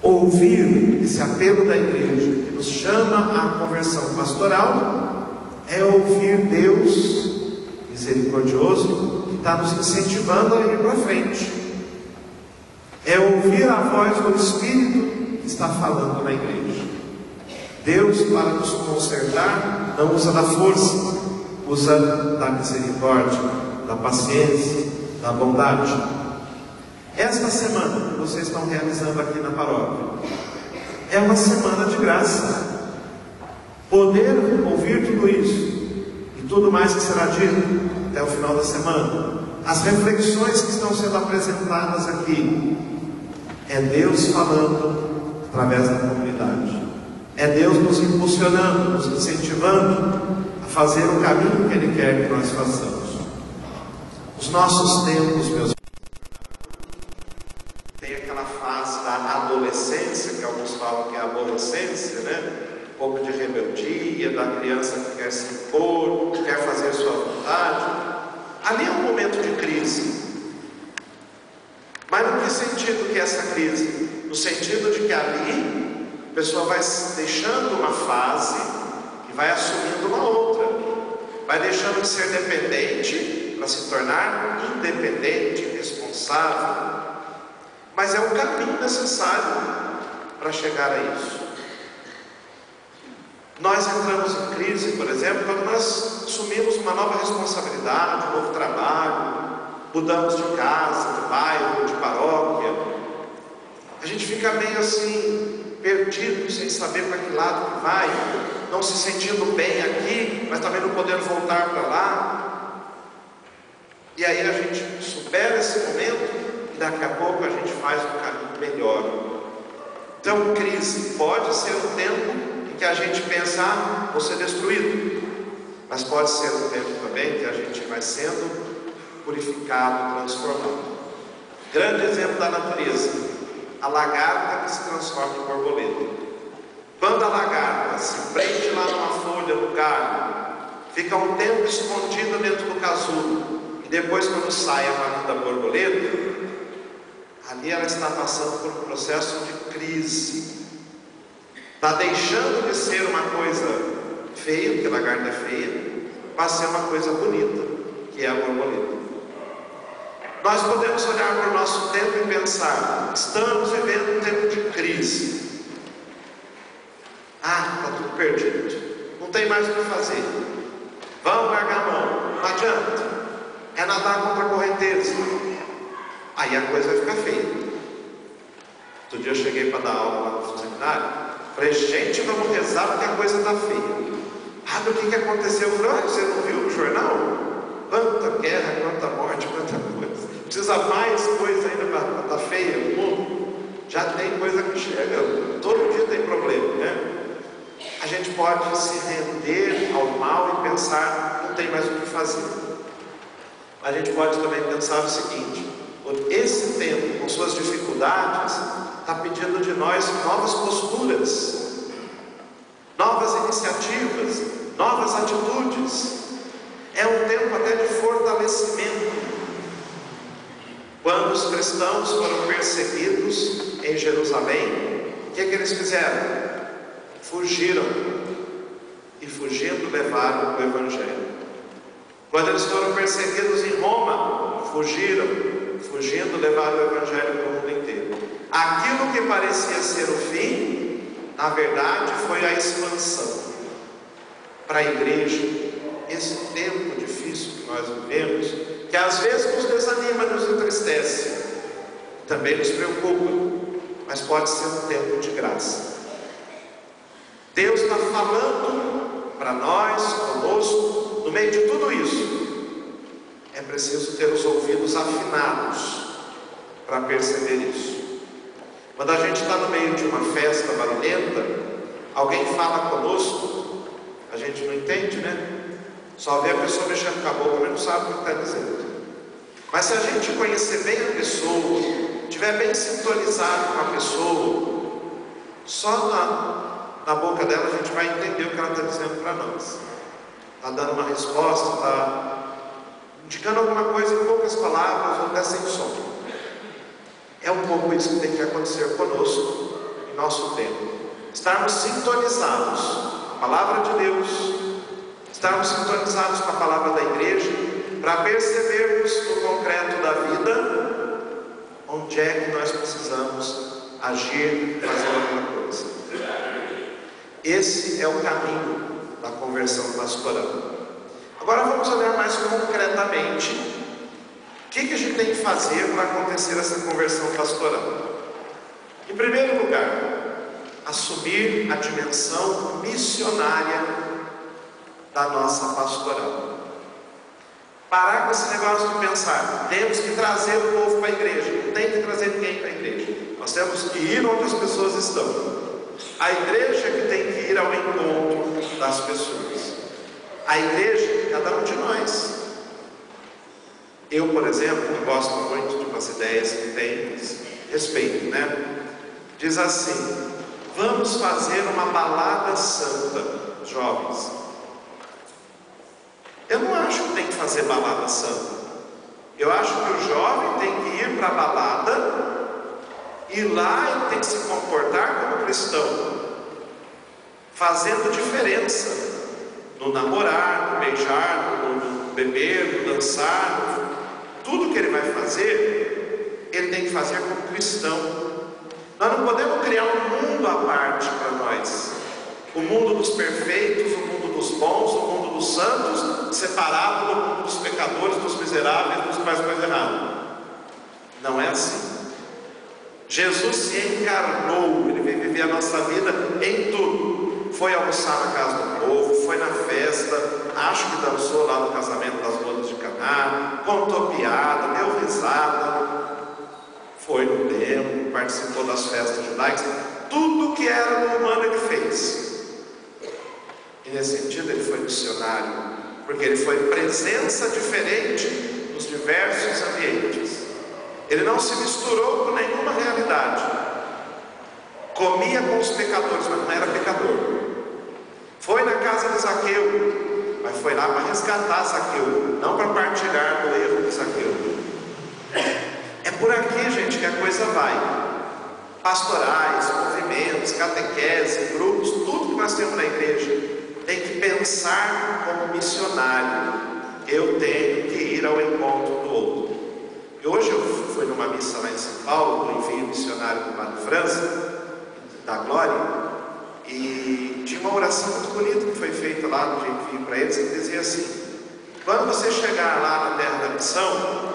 Ouvir esse apelo da igreja que nos chama à conversão pastoral é ouvir Deus misericordioso que está nos incentivando a ir para frente. É ouvir a voz do Espírito que está falando na igreja. Deus, para nos consertar, não usa da força, usa da misericórdia, da paciência, da bondade. Esta semana que vocês estão realizando aqui na paróquia é uma semana de graça. Poder ouvir tudo isso e tudo mais que será dito até o final da semana, as reflexões que estão sendo apresentadas aqui, é Deus falando através da comunidade. É Deus nos impulsionando, nos incentivando a fazer o caminho que Ele quer que nós façamos. Os nossos tempos, meus irmãos, tem aquela fase da adolescência, que alguns falam que é a adolescência, né? Um pouco de rebeldia, da criança que quer se impor, que quer fazer sua vontade. Ali é um momento de crise. Mas no que sentido que é essa crise? No sentido de que ali a pessoa vai deixando uma fase e vai assumindo uma outra. Vai deixando de ser dependente para se tornar independente, responsável. Mas é um caminho necessário para chegar a isso. Nós entramos em crise, por exemplo, quando nós assumimos uma nova responsabilidade, um novo trabalho, mudamos de casa, de bairro, de paróquia. A gente fica meio assim, perdido, sem saber para que lado que vai, não se sentindo bem aqui, mas também não podendo voltar para lá. E aí a gente supera esse momento e daqui a pouco a gente faz um caminho melhor. Então, crise pode ser um tempo em que a gente pensa, vou ser destruído, mas pode ser um tempo também que a gente vai sendo purificado, transformado. Grande exemplo da natureza, a lagarta que se transforma em borboleta. Quando a lagarta se prende lá numa folha do galho, fica um tempo escondida dentro do casulo, e depois quando sai a marinha da borboleta, ali ela está passando por um processo de crise. Está deixando de ser uma coisa feia, porque a lagarta é feia, para ser uma coisa bonita, que é a borboleta. Nós podemos olhar para o nosso tempo e pensar, estamos vivendo um tempo de crise. Está tudo perdido, não tem mais o que fazer. Vamos largar a mão, não adianta. É nadar contra a correnteza. Aí a coisa vai ficar feia. Outro dia eu cheguei para dar aula lá no seminário. Falei, gente, vamos rezar porque a coisa está feia. O que aconteceu? Eu falei, você não viu no jornal? Quanta guerra, quanta morte, quanta coisa. Precisa mais coisa ainda para estar feia no mundo. Já tem coisa que chega, todo dia tem problema, né? A gente pode se render ao mal e pensar, não tem mais o que fazer. A gente pode também pensar o seguinte, esse tempo, com suas dificuldades, está pedindo de nós novas posturas, novas iniciativas, novas atitudes. É um tempo até de fortalecimento. Quando os cristãos foram perseguidos em Jerusalém, o que eles fizeram? Fugiram. E fugindo levaram o Evangelho. Quando eles foram perseguidos em Roma, fugiram. Fugindo levaram o Evangelho para o mundo inteiro. Aquilo que parecia ser o fim, na verdade foi a expansão. Para a igreja, esse tempo difícil que nós vivemos, que às vezes nos desanima, nos entristece, também nos preocupa, mas pode ser um tempo de graça. Deus está falando para nós, conosco, no meio de tudo isso. É preciso ter os ouvidos afinados para perceber isso. Quando a gente está no meio de uma festa barulhenta, alguém fala conosco, a gente não entende, né? Só vê a pessoa mexendo com a boca, mas não sabe o que está dizendo. Mas se a gente conhecer bem a pessoa, estiver bem sintonizado com a pessoa, só na boca dela a gente vai entender o que ela está dizendo para nós. Está dando uma resposta, está indicando alguma coisa em poucas palavras ou até sem som. É um pouco isso que tem que acontecer conosco em nosso tempo. Estarmos sintonizados com a palavra de Deus, estarmos sintonizados com a palavra da igreja, para percebermos no concreto da vida onde é que nós precisamos agir, fazer alguma coisa. Esse é o caminho da conversão pastoral. Agora vamos olhar mais concretamente o que a gente tem que fazer para acontecer essa conversão pastoral. Em primeiro lugar, assumir a dimensão missionária da nossa pastoral. Parar com esse negócio de pensar, temos que trazer o povo para a igreja. Não tem que trazer ninguém para a igreja. Nós temos que ir onde as pessoas estão. A igreja que tem que ir ao encontro das pessoas. A igreja, cada um de nós. Eu, por exemplo, gosto muito de umas ideias que tem respeito, né? Diz assim: vamos fazer uma balada santa, jovens. Eu não acho que tem que fazer balada santa. Eu acho que o jovem tem que ir para a balada e lá ele tem que se comportar como cristão, fazendo diferença no namorar, no beijar, no beber, no dançar. Tudo que ele vai fazer, ele tem que fazer como cristão. Nós não podemos criar um mundo à parte para nós. O mundo dos perfeitos, o mundo dos bons, o mundo dos santos, separado do mundo dos pecadores, dos miseráveis, dos que fazem coisa errada. Não é assim. Jesus se encarnou, ele veio viver a nossa vida em tudo. Foi almoçar na casa do povo, foi na festa, acho que dançou lá no casamento das bodas de Caná, contou piada, deu risada, foi no templo, participou das festas judaicas, tudo que era do humano ele fez. E nesse sentido ele foi missionário, porque ele foi presença diferente nos diversos ambientes. Ele não se misturou com nenhuma realidade. Comia com os pecadores, mas não era pecador. Foi na casa de Zaqueu, mas foi lá para resgatar Zaqueu, não para partilhar do erro de Zaqueu. É por aqui, gente, que a coisa vai. Pastorais, movimentos, catequese, grupos, tudo que nós temos na igreja tem que pensar como missionário. Eu tenho que ir ao encontro do outro. E hoje eu fui numa missa lá em São Paulo, do envio missionário do Padre França, da Glória, e tinha uma oração muito bonita que foi feita lá no envio para eles, que dizia assim: quando você chegar lá na terra da missão,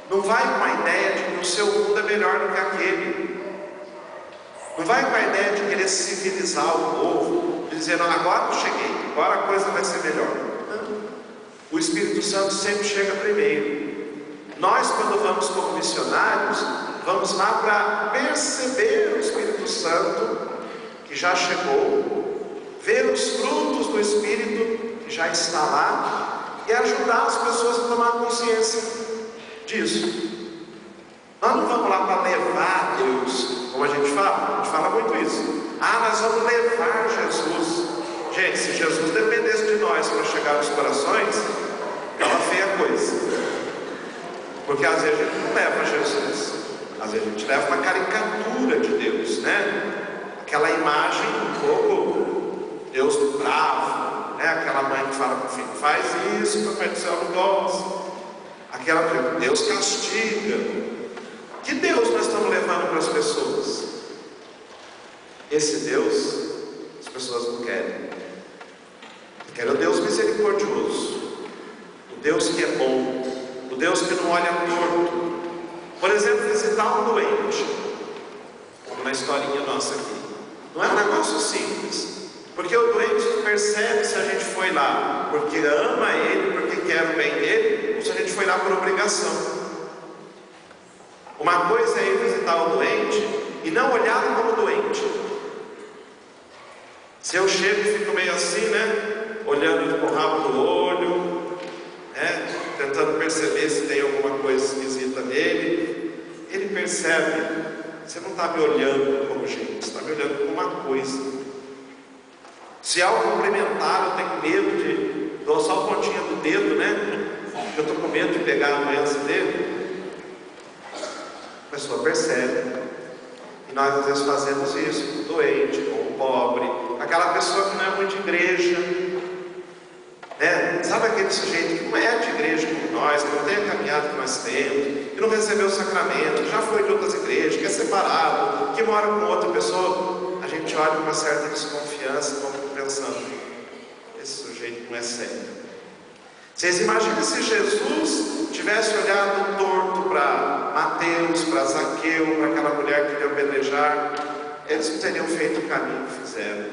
não vai com a ideia de que o seu mundo é melhor do que aquele. Não vai com a ideia de querer civilizar o povo, de dizer, não, agora eu cheguei, agora a coisa vai ser melhor. Não. O Espírito Santo sempre chega primeiro. Nós, quando vamos como missionários, vamos lá para perceber o Espírito Santo que já chegou, ver os frutos do Espírito que já está lá e ajudar as pessoas a tomar consciência disso. Nós não vamos lá para levar Deus, como a gente fala muito isso. Nós vamos levar Jesus. Gente, se Jesus dependesse de nós para chegar nos corações, estava feia a coisa. Porque às vezes a gente não leva Jesus, às vezes a gente leva uma caricatura de Deus, né? Aquela imagem um pouco Deus bravo, né? Aquela mãe que fala para o filho, faz isso, papai do céu não gosta. Aquela que Deus castiga. Que Deus nós estamos levando para as pessoas? Esse Deus as pessoas não querem. Querem o Deus misericordioso, o Deus que é bom, o Deus que não olha torto. Por exemplo, visitar um doente, como na historinha nossa aqui. Não é um negócio simples, porque o doente percebe se a gente foi lá porque ama ele, porque quer o bem dele, ou se a gente foi lá por obrigação. Uma coisa é ir visitar o doente e não olhá-lo como doente. Se eu chego e fico meio assim, né, olhando com o rabo do olho, né, tentando perceber se tem alguma coisa esquisita nele, ele percebe, você não está me olhando como gente, você está me olhando como uma coisa. Se ao cumprimentar eu tenho medo de dou só a pontinha do dedo, né, eu estou com medo de pegar a doença dele, a pessoa percebe. nós às vezes fazemos isso com o doente, com o pobre, aquela pessoa que não é muito de igreja, né? Sabe aquele sujeito que não é de igreja como nós, que não tem a caminhada que nós temos, que não recebeu o sacramento, que já foi de outras igrejas, que é separado, que mora com outra pessoa? A gente olha com uma certa desconfiança e vamos pensando: esse sujeito não é sério. Vocês imaginam se Jesus tivesse olhado torto para Mateus, para Zaqueu, para aquela mulher que queria apedrejar? Eles não teriam feito o caminho que fizeram.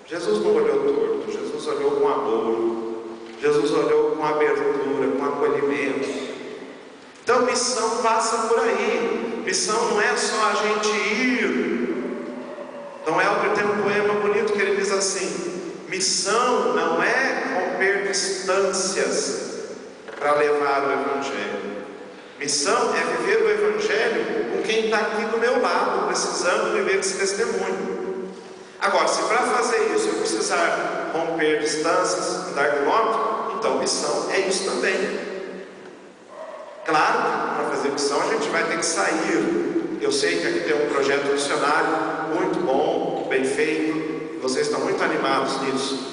Jesus não olhou torto, Jesus olhou com amor, Jesus olhou com abertura, com acolhimento. Então missão passa por aí. Missão não é só a gente ir. Então Helder tem um poema bonito que ele diz assim: missão não é romper distâncias para levar o Evangelho. Missão é viver o Evangelho com quem está aqui do meu lado, precisando viver esse testemunho. Agora, se para fazer isso eu precisar romper distâncias, andar quilômetros, então missão é isso também. Claro que para fazer missão a gente vai ter que sair. Eu sei que aqui tem um projeto missionário muito bom, bem feito, e vocês estão muito animados nisso.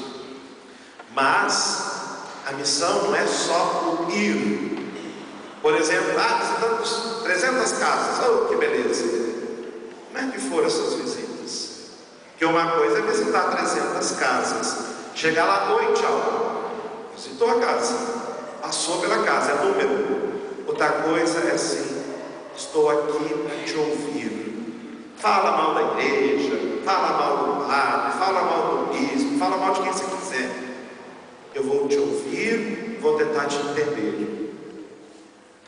Mas a missão não é só o ir. Por exemplo, visitamos 300 casas, oh que beleza! Como é que foram essas visitas? Porque uma coisa é visitar 300 casas, chegar lá, oi, tchau, visitou a casa, passou pela casa, é número. Outra coisa é assim: estou aqui para te ouvir. Fala mal da igreja, fala mal do padre, fala mal do bispo, fala mal de quem você quiser. Eu vou te ouvir, vou tentar te entender.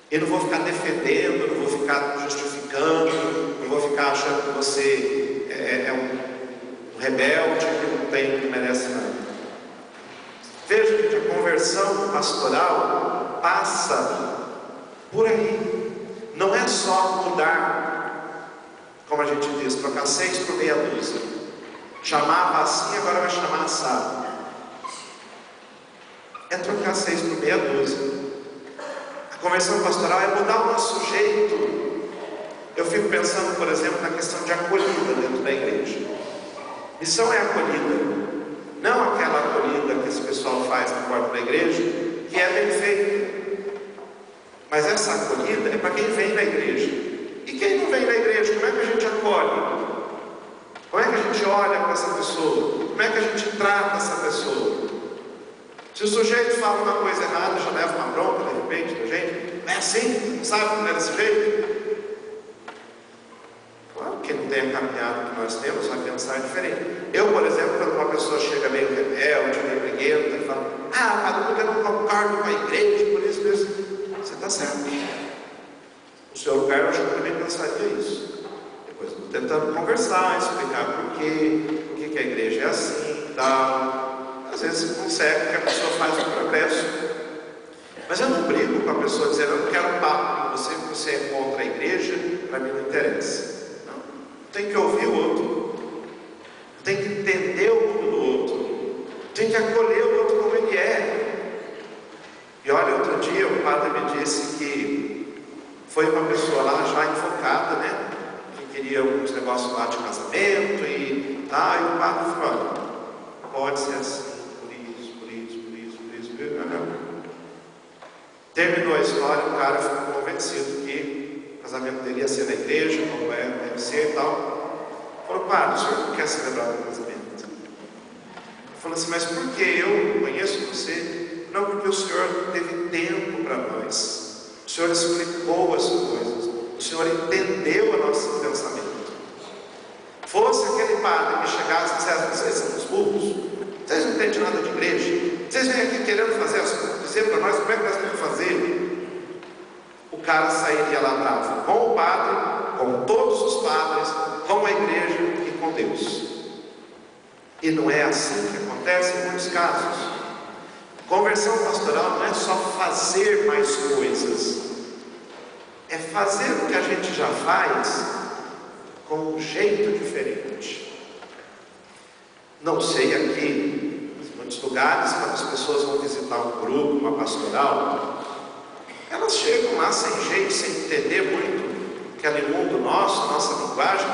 Eu não vou ficar defendendo, não vou ficar justificando, não vou ficar achando que você é um rebelde que não merece nada. Veja, gente, a conversão pastoral passa por aí. Não é só mudar, como a gente diz, trocar 6 por meia dúzia. Chamava assim, agora vai chamar assado. É trocar 6 por meia dúzia. A conversão pastoral é mudar o nosso jeito. Eu fico pensando, por exemplo, na questão de acolhida dentro da igreja. Missão é acolhida, não aquela acolhida que esse pessoal faz na porta da igreja, que é bem feita. Mas essa acolhida é para quem vem na igreja. E quem não vem na igreja, como é que a gente acolhe? Como é que a gente olha para essa pessoa? Como é que a gente trata essa pessoa? Se o sujeito fala uma coisa errada, já leva uma bronca de repente da gente. É assim? Não sabe como é desse jeito? Claro que não tem a caminhada que nós temos, vai pensar diferente. Eu, por exemplo, quando uma pessoa chega meio rebelde, meio briguenta, e fala: padre, porque eu não concordo com a igreja, por isso mesmo. Você está certo. No seu lugar, eu acho que eu também pensaria isso. Depois eu estou tentando conversar, explicar por que a igreja é assim e tal. Às vezes você consegue que a pessoa faz um progresso. Mas eu não brigo com a pessoa dizendo: eu não quero papo com você, porque você é contra a igreja, para mim não interessa. Não, tem que ouvir o outro. Tem que entender o mundo do outro. Tem que acolher o outro como ele é. E olha, outro dia o padre me disse que foi uma pessoa lá já invocada, né? Que queria alguns negócios lá de casamento e o padre falou: pode ser assim, por isso. Terminou a história, o cara ficou convencido que o casamento dele ia ser na igreja, como deve ser e tal. Falou: padre, o senhor não quer celebrar o casamento? Falou assim: mas por que eu conheço você? Não, porque o Senhor teve tempo para nós. O Senhor explicou as coisas. O Senhor entendeu o nosso pensamento. Fosse aquele padre que chegasse e dissesse: vocês são os burros, vocês não entendem nada de igreja, vocês vêm aqui querendo fazer as coisas, dizer para nós como é que nós temos que fazer. O cara sairia lá bravo com o padre, com todos os padres, com a igreja e com Deus. E não é assim que acontece em muitos casos. Conversão pastoral não é só fazer mais coisas, é fazer o que a gente já faz com um jeito diferente. Não sei aqui, em muitos lugares, quando as pessoas vão visitar um grupo, uma pastoral, elas chegam lá sem jeito, sem entender muito aquele mundo nosso, nossa linguagem,